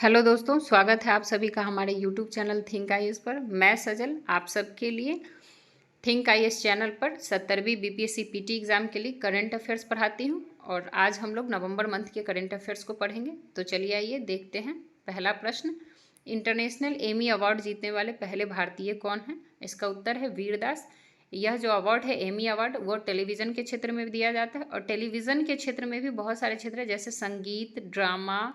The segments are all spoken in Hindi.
हेलो दोस्तों, स्वागत है आप सभी का हमारे यूट्यूब चैनल थिंक आईएएस पर। मैं सजल आप सबके लिए थिंक आईएएस चैनल पर 70वीं बीपीएससी पीटी एग्ज़ाम के लिए करंट अफेयर्स पढ़ाती हूं और आज हम लोग नवंबर मंथ के करंट अफेयर्स को पढ़ेंगे। तो चलिए आइए देखते हैं। पहला प्रश्न, इंटरनेशनल एमी अवार्ड जीतने वाले पहले भारतीय कौन हैं? इसका उत्तर है वीरदास। यह जो अवार्ड है एमी अवार्ड, वो टेलीविज़न के क्षेत्र में दिया जाता है और टेलीविज़न के क्षेत्र में भी बहुत सारे क्षेत्र हैं, जैसे संगीत, ड्रामा,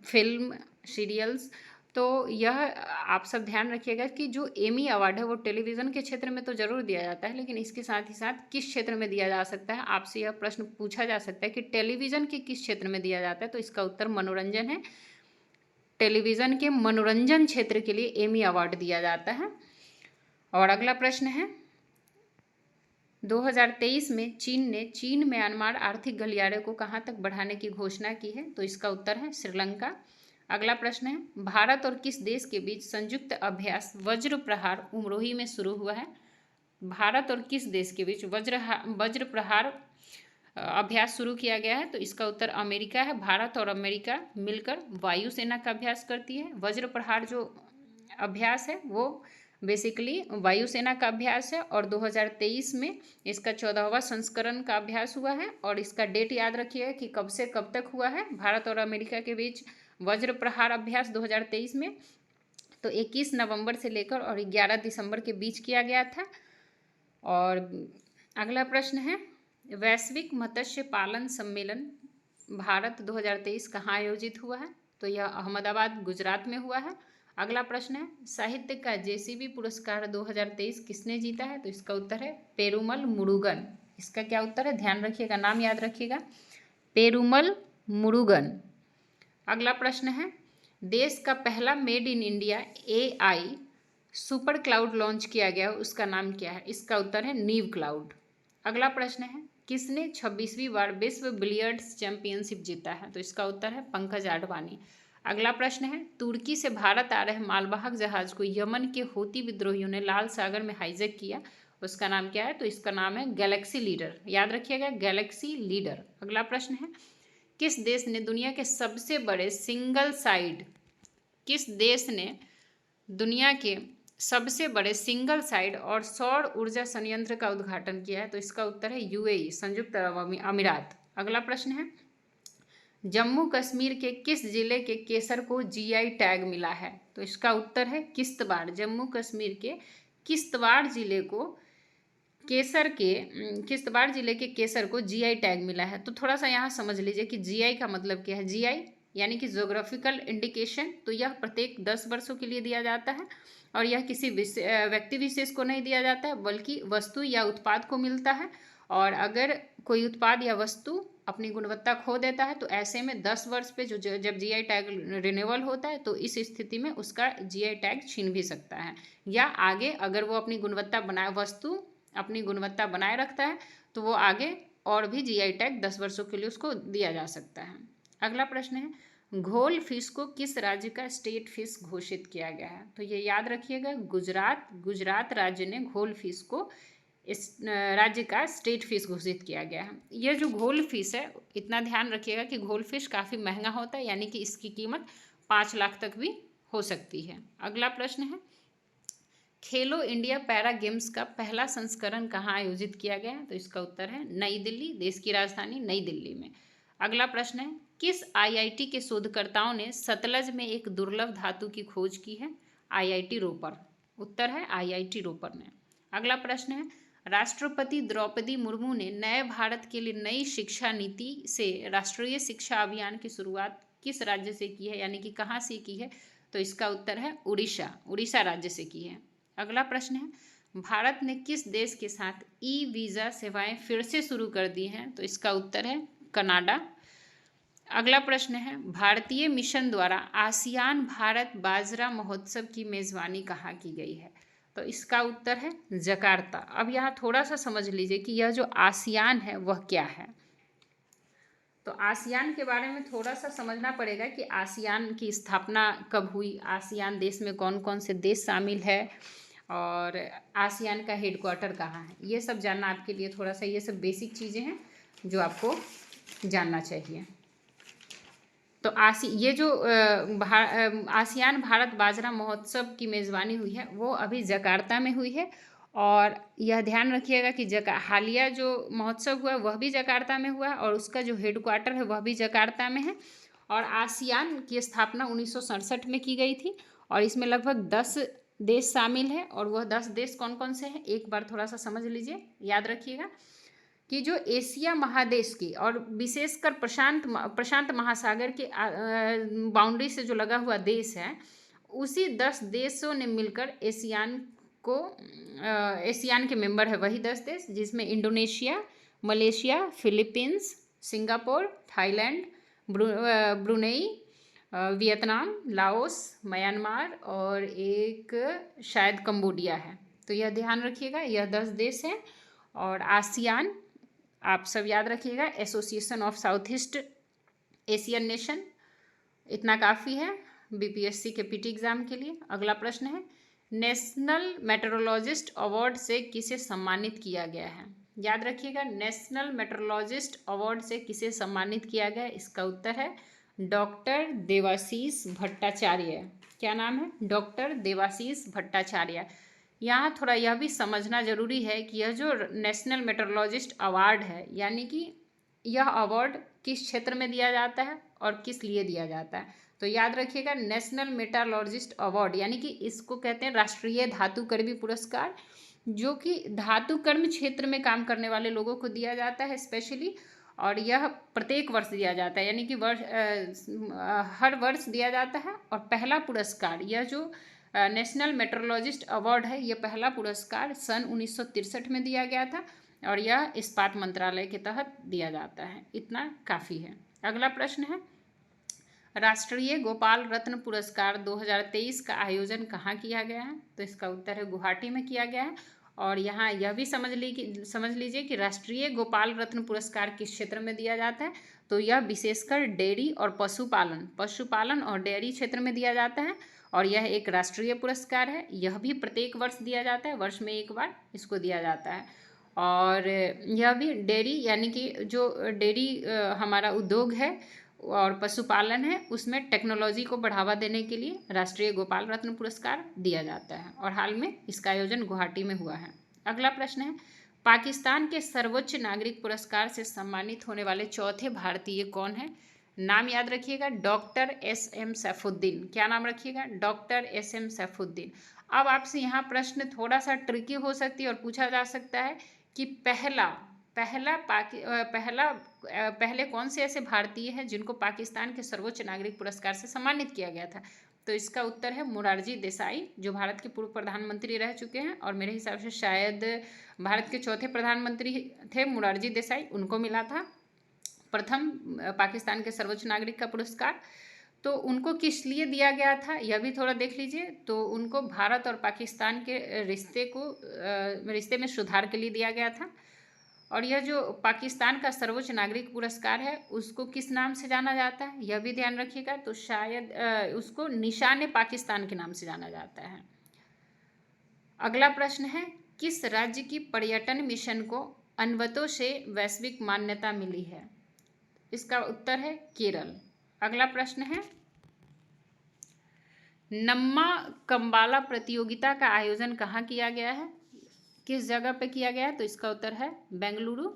फिल्म, सीरियल्स। तो यह आप सब ध्यान रखिएगा कि जो एमी अवार्ड है वो टेलीविज़न के क्षेत्र में तो ज़रूर दिया जाता है, लेकिन इसके साथ ही साथ किस क्षेत्र में दिया जा सकता है, आपसे यह प्रश्न पूछा जा सकता है कि टेलीविज़न के किस क्षेत्र में दिया जाता है। तो इसका उत्तर मनोरंजन है। टेलीविज़न के मनोरंजन क्षेत्र के लिए एमी अवार्ड दिया जाता है। और अगला प्रश्न है, 2023 में चीन म्यांमार आर्थिक गलियारे को कहाँ तक बढ़ाने की घोषणा की है? तो इसका उत्तर है श्रीलंका। अगला प्रश्न है, भारत और किस देश के बीच संयुक्त अभ्यास वज्र प्रहार उमरोही में शुरू हुआ है? भारत और किस देश के बीच वज्र प्रहार अभ्यास शुरू किया गया है? तो इसका उत्तर अमेरिका है। भारत और अमेरिका मिलकर वायुसेना का अभ्यास करती है। वज्र प्रहार जो अभ्यास है वो बेसिकली वायुसेना का अभ्यास है और 2023 में इसका 14वां संस्करण का अभ्यास हुआ है। और इसका डेट याद रखिएगा कि कब से कब तक हुआ है भारत और अमेरिका के बीच वज्र प्रहार अभ्यास 2023 में। तो 21 नवंबर से लेकर और 11 दिसंबर के बीच किया गया था। और अगला प्रश्न है, वैश्विक मत्स्य पालन सम्मेलन भारत 2023 कहाँ आयोजित हुआ है? तो यह अहमदाबाद गुजरात में हुआ है। अगला प्रश्न है, साहित्य का जेसीबी पुरस्कार 2023 किसने जीता है? तो इसका उत्तर है पेरुमल मुरुगन। इसका क्या उत्तर है, ध्यान रखिएगा, नाम याद रखिएगा, पेरुमल मुरुगन। अगला प्रश्न है, देश का पहला made in India AI super cloud launch किया गया, उसका नाम क्या है? इसका उत्तर है नीव क्लाउड। अगला प्रश्न है, किसने 26वीं बार विश्व बिलियर्ड्स चैंपियनशिप जीता है? तो इसका उत्तर है पंकज आडवाणी। अगला प्रश्न है, तुर्की से भारत आ रहे मालवाहक जहाज को यमन के हूती विद्रोहियों ने लाल सागर में हाईजैक किया, उसका नाम क्या है? तो इसका नाम है गैलेक्सी लीडर। याद रखिएगा, गैलेक्सी लीडर। अगला प्रश्न है, किस देश ने दुनिया के सबसे बड़े सिंगल साइड किस देश ने दुनिया के सबसे बड़े सिंगल साइड और सौर ऊर्जा संयंत्र का उद्घाटन किया है? तो इसका उत्तर है यूएई, संयुक्त अरब अमीरात। अगला प्रश्न है, जम्मू कश्मीर के किस जिले के केसर को जीआई टैग मिला है? तो इसका उत्तर है किश्तवाड़। जम्मू कश्मीर के किश्तवाड़ जिले को किश्तवाड़ जिले के केसर को जीआई टैग मिला है। तो थोड़ा सा यहाँ समझ लीजिए कि जीआई का मतलब क्या है। जीआई यानी कि जोग्राफिकल इंडिकेशन। तो यह प्रत्येक 10 वर्षों के लिए दिया जाता है और यह किसी व्यक्ति विशेष को नहीं दिया जाता है, बल्कि वस्तु या उत्पाद को मिलता है। और अगर कोई उत्पाद या वस्तु अपनी गुणवत्ता खो देता है तो ऐसे में 10 वर्ष पे जब जीआई टैग रिन्यूअल होता है तो इस स्थिति में उसका जीआई टैग छीन भी सकता है, या आगे अगर वो अपनी गुणवत्ता बनाए रखता है तो वो आगे और भी जीआई टैग 10 वर्षों के लिए उसको दिया जा सकता है। अगला प्रश्न है, घोल फिश को किस राज्य का स्टेट फिश घोषित किया गया है? तो ये याद रखिएगा, गुजरात राज्य ने घोल फिश को इस राज्य का स्टेट फिश घोषित किया गया है। यह जो घोल फिश है, इतना ध्यान रखिएगा कि घोल फिश काफ़ी महंगा होता है, यानी कि इसकी कीमत 5 लाख तक भी हो सकती है। अगला प्रश्न है, खेलो इंडिया पैरा गेम्स का पहला संस्करण कहाँ आयोजित किया गया? तो इसका उत्तर है नई दिल्ली, देश की राजधानी नई दिल्ली में। अगला प्रश्न है, किस आईआईटी के शोधकर्ताओं ने सतलज में एक दुर्लभ धातु की खोज की है? आईआईटी रोपर। उत्तर है आईआईटी रोपर ने। अगला प्रश्न है, राष्ट्रपति द्रौपदी मुर्मू ने नए भारत के लिए नई शिक्षा नीति से राष्ट्रीय शिक्षा अभियान की शुरुआत किस राज्य से की है, यानी कि कहाँ से की है? तो इसका उत्तर है उड़ीसा राज्य से की है। अगला प्रश्न है, भारत ने किस देश के साथ ई वीज़ा सेवाएं फिर से शुरू कर दी हैं? तो इसका उत्तर है कनाडा। अगला प्रश्न है, भारतीय मिशन द्वारा आसियान भारत बाजरा महोत्सव की मेज़बानी कहाँ की गई है? तो इसका उत्तर है जकार्ता। अब यहाँ थोड़ा सा समझ लीजिए कि यह जो आसियान है वह क्या है। तो आसियान के बारे में थोड़ा सा समझना पड़ेगा कि आसियान की स्थापना कब हुई, आसियान देश में कौन कौन से देश शामिल है और आसियान का हेडक्वार्टर कहाँ है। ये सब जानना आपके लिए थोड़ा सा, ये सब बेसिक चीज़ें हैं जो आपको जानना चाहिए। तो ये जो आसियान भारत बाजरा महोत्सव की मेज़बानी हुई है वो अभी जकार्ता में हुई है। और यह ध्यान रखिएगा कि हालिया जो महोत्सव हुआ वह भी जकार्ता में हुआ है और उसका जो हेडक्वार्टर है वह भी जकार्ता में है। और आसियान की स्थापना 1967 में की गई थी और इसमें लगभग 10 देश शामिल है। और वह 10 देश कौन कौन से हैं एक बार थोड़ा सा समझ लीजिए, याद रखिएगा कि जो एशिया महादेश की और विशेषकर प्रशांत महासागर के बाउंड्री से जो लगा हुआ देश है, उसी 10 देशों ने मिलकर एशियान के मेंबर है वही 10 देश, जिसमें Indonesia, Malaysia, Philippines, Singapore, Thailand, Brunei, Vietnam, Laos, Myanmar और एक शायद कंबोडिया है। तो यह ध्यान रखिएगा, यह 10 देश हैं। और आसियान आप सब याद रखिएगा, association of south east Asian nation. इतना काफ़ी है बीपीएससी के पीटी एग्जाम के लिए। अगला प्रश्न है, नेशनल मेट्रोलॉजिस्ट अवार्ड से किसे सम्मानित किया गया है? याद रखिएगा, नेशनल मेट्रोलॉजिस्ट अवार्ड से किसे सम्मानित किया गया? इसका उत्तर है डॉक्टर देवाशीष भट्टाचार्य। क्या नाम है? डॉक्टर देवाशीष भट्टाचार्य। यहाँ थोड़ा यह भी समझना जरूरी है कि यह जो नेशनल मेट्रोलॉजिस्ट अवार्ड है, यानी कि यह अवार्ड किस क्षेत्र में दिया जाता है और किस लिए दिया जाता है। तो याद रखिएगा, नेशनल मेट्रोलॉजिस्ट अवार्ड यानी कि इसको कहते हैं राष्ट्रीय धातुकर्मी पुरस्कार, जो कि धातुकर्म क्षेत्र में काम करने वाले लोगों को दिया जाता है स्पेशली। और यह प्रत्येक वर्ष दिया जाता है, यानी कि हर वर्ष दिया जाता है। और पहला पुरस्कार, यह जो नेशनल मेट्रोलॉजिस्ट अवार्ड है, यह पहला पुरस्कार सन 1963 में दिया गया था और यह इस्पात मंत्रालय के तहत दिया जाता है। इतना काफ़ी है। अगला प्रश्न है, राष्ट्रीय गोपाल रत्न पुरस्कार 2023 का आयोजन कहाँ किया गया है? तो इसका उत्तर है गुवाहाटी में किया गया है। और यहाँ यह भी समझ लीजिए कि राष्ट्रीय गोपाल रत्न पुरस्कार किस क्षेत्र में दिया जाता है? तो यह विशेषकर डेयरी और पशुपालन और डेयरी क्षेत्र में दिया जाता है और यह एक राष्ट्रीय पुरस्कार है। यह भी प्रत्येक वर्ष दिया जाता है, वर्ष में एक बार इसको दिया जाता है। और यह भी डेयरी यानी कि जो डेयरी हमारा उद्योग है और पशुपालन है, उसमें टेक्नोलॉजी को बढ़ावा देने के लिए राष्ट्रीय गोपाल रत्न पुरस्कार दिया जाता है और हाल में इसका आयोजन गुवाहाटी में हुआ है। अगला प्रश्न है, पाकिस्तान के सर्वोच्च नागरिक पुरस्कार से सम्मानित होने वाले चौथे भारतीय कौन है? नाम याद रखिएगा, डॉक्टर SM सैफुद्दीन। क्या नाम रखिएगा? Doctor SM Saifuddin. अब आपसे यहाँ प्रश्न थोड़ा सा ट्रिकी हो सकती है और पूछा जा सकता है कि पहले कौन से ऐसे भारतीय हैं जिनको पाकिस्तान के सर्वोच्च नागरिक पुरस्कार से सम्मानित किया गया था? तो इसका उत्तर है मोरारजी देसाई, जो भारत के पूर्व प्रधानमंत्री रह चुके हैं और मेरे हिसाब से शायद भारत के चौथे प्रधानमंत्री थे मोरारजी देसाई, उनको मिला था प्रथम पाकिस्तान के सर्वोच्च नागरिक का पुरस्कार। तो उनको किस लिए दिया गया था यह भी थोड़ा देख लीजिए। तो उनको भारत और पाकिस्तान के रिश्ते में सुधार के लिए दिया गया था। और यह जो पाकिस्तान का सर्वोच्च नागरिक पुरस्कार है उसको किस नाम से जाना जाता है यह भी ध्यान रखिएगा। तो शायद उसको निशान पाकिस्तान के नाम से जाना जाता है। अगला प्रश्न है, किस राज्य की पर्यटन मिशन को अनवतो से वैश्विक मान्यता मिली है? इसका उत्तर है केरल। अगला प्रश्न है, नम्मा कंबाला प्रतियोगिता का आयोजन कहाँ किया गया है? किस जगह पे किया गया है? तो इसका उत्तर है बेंगलुरु।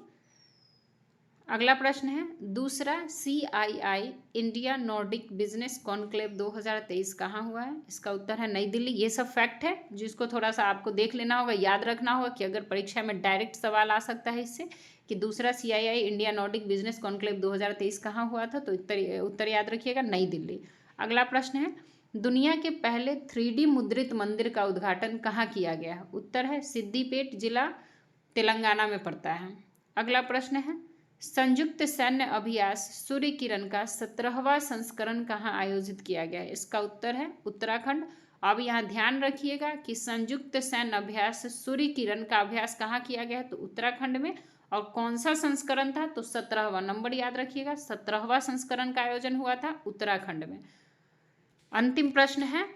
अगला प्रश्न है, दूसरा CII India Nordic business conclave 2023 कहाँ हुआ है? इसका उत्तर है नई दिल्ली। ये सब फैक्ट है जिसको थोड़ा सा आपको देख लेना होगा, याद रखना होगा कि अगर परीक्षा में डायरेक्ट सवाल आ सकता है इससे कि दूसरा CII India Nordic business conclave 2023 कहाँ हुआ था? तो उत्तर याद रखिएगा, नई दिल्ली। अगला प्रश्न है, दुनिया के पहले 3D मुद्रित मंदिर का उद्घाटन कहाँ किया गया है? उत्तर है सिद्दीपेट जिला, तेलंगाना में पड़ता है। अगला प्रश्न है, संयुक्त सैन्य अभ्यास सूर्य किरण का 17वां संस्करण कहाँ आयोजित किया गया है? इसका उत्तर है उत्तराखंड। अब यहाँ ध्यान रखिएगा कि संयुक्त सैन्य अभ्यास सूर्य किरण का अभ्यास कहाँ किया गया है? तो उत्तराखंड में। और कौन सा संस्करण था? तो 17वां। नंबर याद रखिएगा, 17वां संस्करण का आयोजन हुआ था उत्तराखंड में। अंतिम प्रश्न है,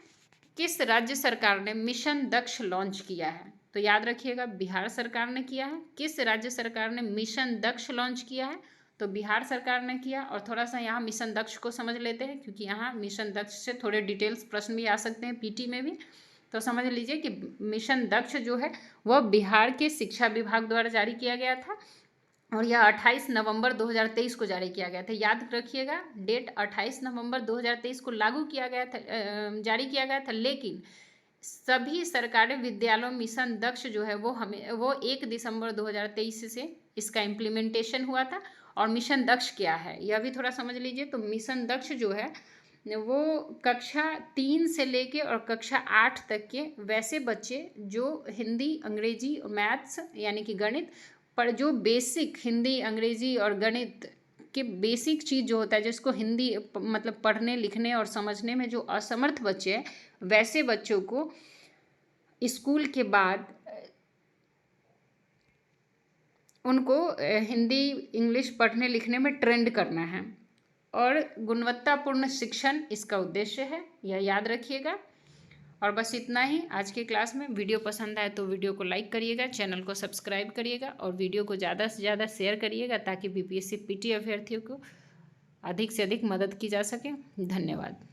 किस राज्य सरकार ने मिशन दक्ष लॉन्च किया है? तो याद रखिएगा बिहार सरकार ने किया है। किस राज्य सरकार ने मिशन दक्ष लॉन्च किया है? तो बिहार सरकार ने किया। और थोड़ा सा यहाँ मिशन दक्ष को समझ लेते हैं, क्योंकि यहाँ मिशन दक्ष से थोड़े डिटेल्स प्रश्न भी आ सकते हैं पीटी में भी। तो समझ लीजिए कि मिशन दक्ष जो है वह बिहार के शिक्षा विभाग द्वारा जारी किया गया था, और यह 28 नवंबर 2023 को जारी किया गया था। याद रखिएगा डेट, 28 नवंबर 2023 को लागू किया गया था, जारी किया गया था। लेकिन सभी सरकारी विद्यालयों मिशन दक्ष जो है वो 1 दिसंबर 2023 से इसका इम्प्लीमेंटेशन हुआ था। और मिशन दक्ष क्या है यह भी थोड़ा समझ लीजिए। तो मिशन दक्ष जो है वो कक्षा 3 से लेके और कक्षा 8 तक के वैसे बच्चे जो हिंदी, अंग्रेजी, मैथ्स यानी कि गणित पर जो बेसिक हिंदी, अंग्रेजी और गणित के बेसिक चीज़ जो होता है, जिसको हिंदी मतलब पढ़ने, लिखने और समझने में जो असमर्थ बच्चे हैं, वैसे बच्चों को स्कूल के बाद उनको हिंदी, इंग्लिश पढ़ने लिखने में ट्रेंड करना है, और गुणवत्तापूर्ण शिक्षण इसका उद्देश्य है, यह याद रखिएगा। और बस इतना ही आज के क्लास में। वीडियो पसंद आए तो वीडियो को लाइक करिएगा, चैनल को सब्सक्राइब करिएगा, और वीडियो को ज़्यादा से ज़्यादा शेयर करिएगा, ताकि बीपीएससी पीटी अभ्यर्थियों को अधिक से अधिक मदद की जा सके। धन्यवाद।